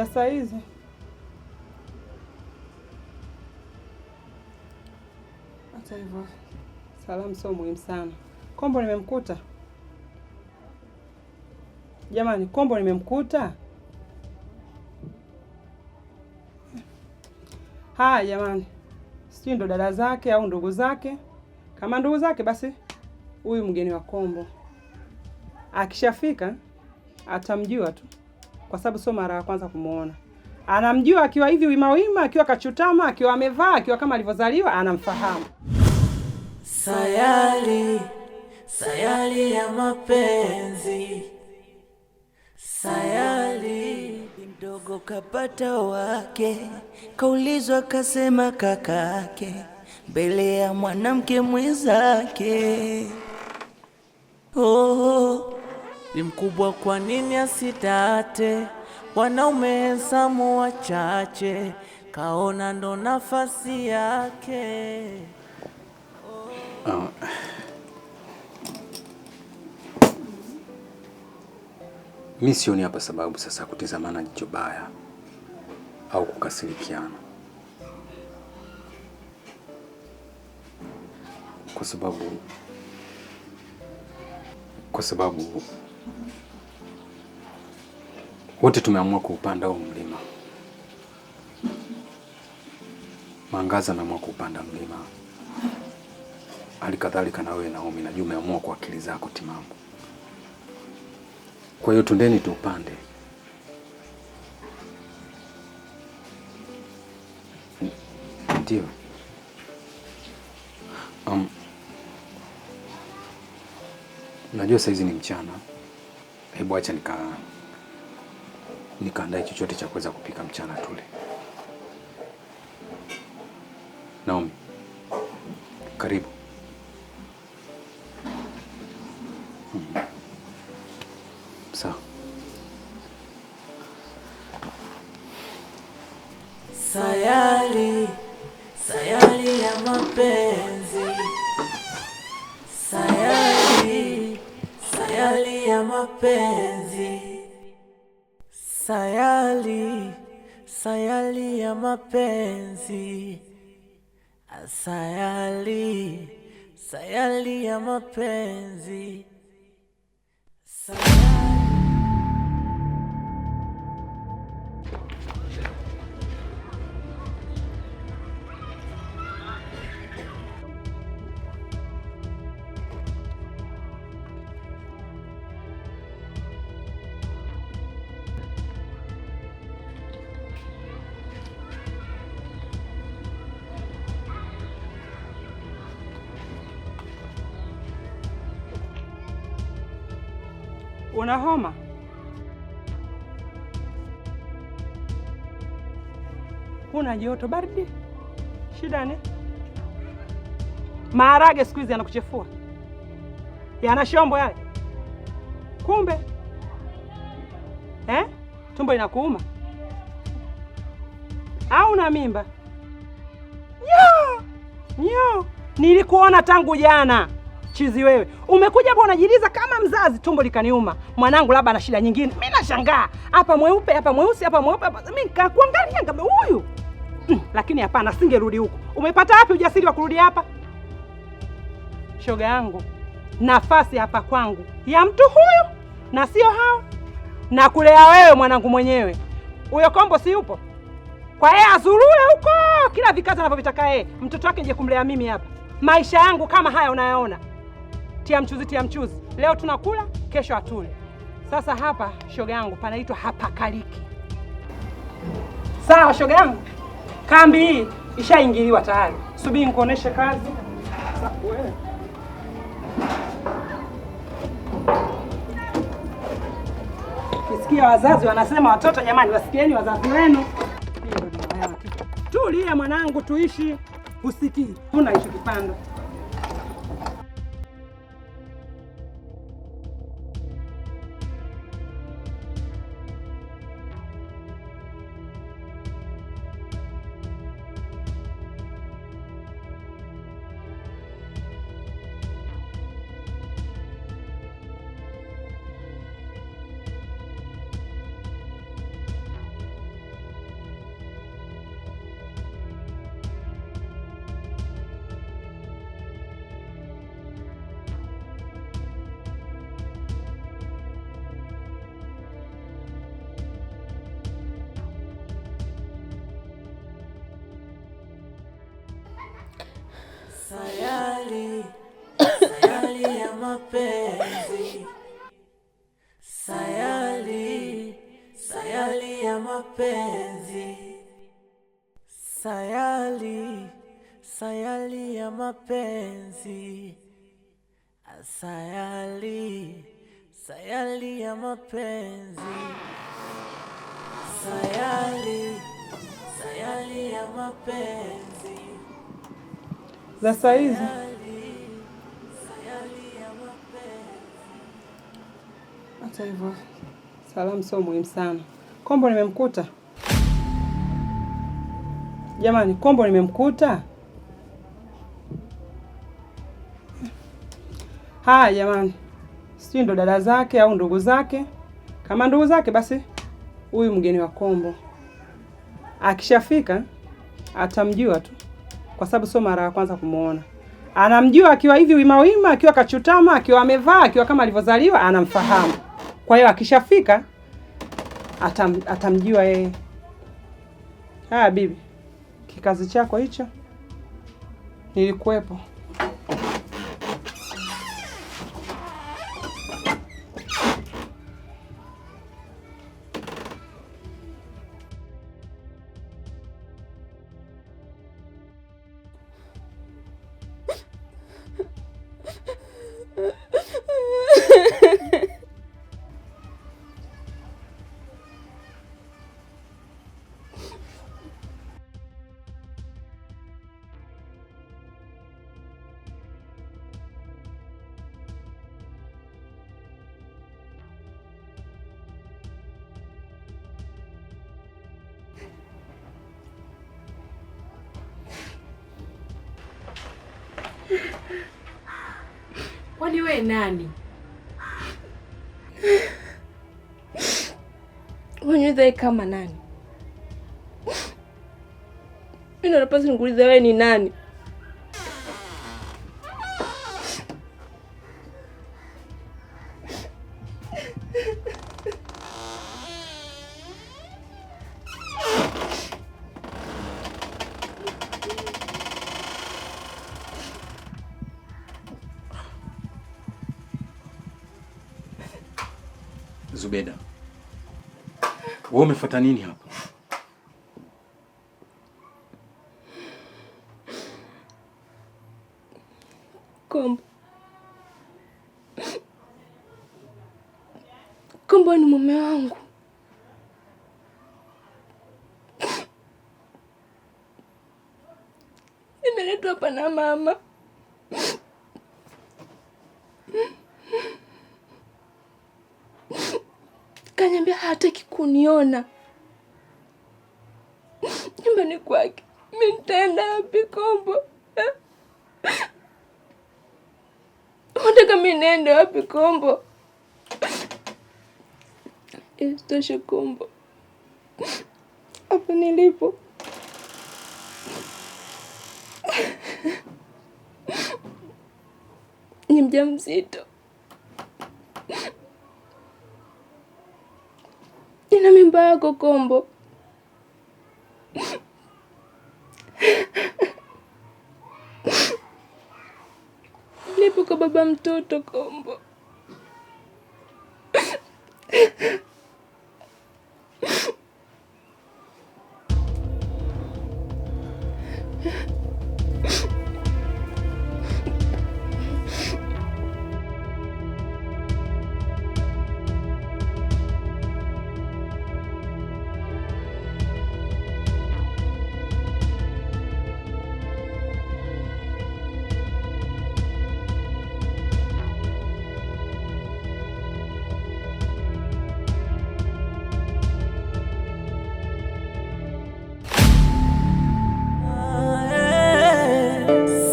za saa hizi. Hata hivyo salamu sio muhimu sana. Kombo nimemkuta. Jamani, Kombo nimemkuta. Haya jamani. Sijui ndo dada zake au ndugu zake. Kama ndugu zake basi huyu mgeni wa Kombo akishafika atamjua tu, kwa sababu sio mara ya kwanza kumuona. Anamjua akiwa hivi wima wima, akiwa kachutama, akiwa amevaa, akiwa kama alivyozaliwa, anamfahamu. Sayali, sayali ya mapenzi. Sayali, mdogo kapata wake, kaulizwa kasema kakake, mbele ya mwanamke mwenzake. Oh, ni mkubwa kwa nini asitate? Wanaume samu wachache, kaona ndo nafasi yake. Mimi sioni hapa sababu sasa kutizamana jicho baya au kukasirikiana, kwa sababu wote tumeamua kuupanda huu mlima. Mangaza ameamua kuupanda mlima, halikadhalika na wewe Naomi, najua umeamua kwa akili zako timamu. Kwa hiyo tundeni tuupande. Ndio. Najua saizi ni mchana. Hebu acha nikaandae chochote cha kuweza kupika mchana tule. Naomi, karibu. Sawa. Sayali, sayali ya mapenzi. Sayali, sayali ya mapenzi. Sayali, sayali ya mapenzi. Sayali, sayali ya mapenzi. Sayali. Una homa? Una joto baridi? Shida ni? Maharage siku hizi yanakuchefua. Yana shombo yale. Kumbe. Tumbo inakuuma? Au una mimba? Nyo. Nilikuona tangu jana. Chizi wewe. Umekuja hapa unajiliza kama mzazi, tumbo likaniuma. Mwanangu labda ana shida nyingine. Mimi nashangaa. Hapa mweupe, hapa mweusi, hapa mweupe. Mimi nikakuangalia ngamba huyu. Lakini hapana, singerudi huko. Umepata wapi ujasiri wa kurudi hapa? Shoga yangu, nafasi hapa kwangu ya mtu huyu na sio hao. Na kulea wewe mwanangu mwenyewe. Huyo Kombo si yupo? Kwa yeye azurule huko kila vikazi anavyovitaka yeye. Mtoto wake nje kumlea mimi hapa. Maisha yangu kama haya unayaona. Tia mchuzi. Leo tunakula, kesho atule. Sasa hapa shoga yangu panaitwa hapakaliki. Sawa shoga yangu? Kambi hii ishaingiliwa tayari. Subiri nikuoneshe kazi. Wewe. Kisikia wazazi wanasema watoto, jamani wasikieni wazazi wenu. Tulia mwanangu, tuishi. Usikii. Unaishi kipando. Sayali, sayali ya mapenzi. Sayali, sayali ya mapenzi. Sayali, sayali ya mapenzi. Sayali, sayali ya mapenzi. Sayali, sayali ya mapenzi. Za saizi hata hivyo, salamu sio muhimu sana. Kombo nimemkuta jamani, Kombo nimemkuta. Haya jamani, sijui ndo dada zake au ndugu zake. Kama ndugu zake, basi huyu mgeni wa Kombo akishafika atamjua tu, kwa sababu sio mara ya kwanza kumuona. Anamjua akiwa hivi wima wima, akiwa kachutama, akiwa amevaa, akiwa kama alivyozaliwa, anamfahamu. Kwa hiyo akishafika atamjua yeye. Haya bibi, kikazi chako hicho, nilikuwepo. Kwani we nani? Wewe kama nani? Mimi napaswa nikuulize wewe ni nani? Zubeda, wewe umefuata nini hapa? Kombo ni mume wangu. Nimeletwa hapa na mama. Kaniambia hataki kuniona nyumbani kwake. Mimi nitaenda wapi Kombo? Unataka mimi niende wapi Kombo? Isitoshe Kombo, hapa nilipo ni mjamzito. Nina mimba yako Kombo. Nipo kwa baba mtoto Kombo.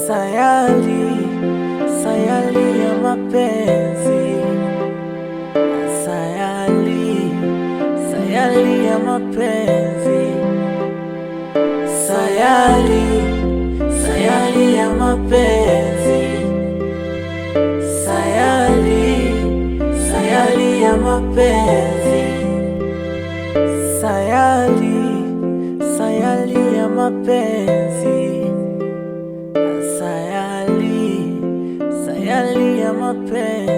Sayali, sayali ya mapenzi. Sayali, sayali ya mapenzi. Sayali, sayali ya mapenzi. Sayali, sayali ya mapenzi. Sayali, sayali ya mapenzi. Sayali. mapenzi.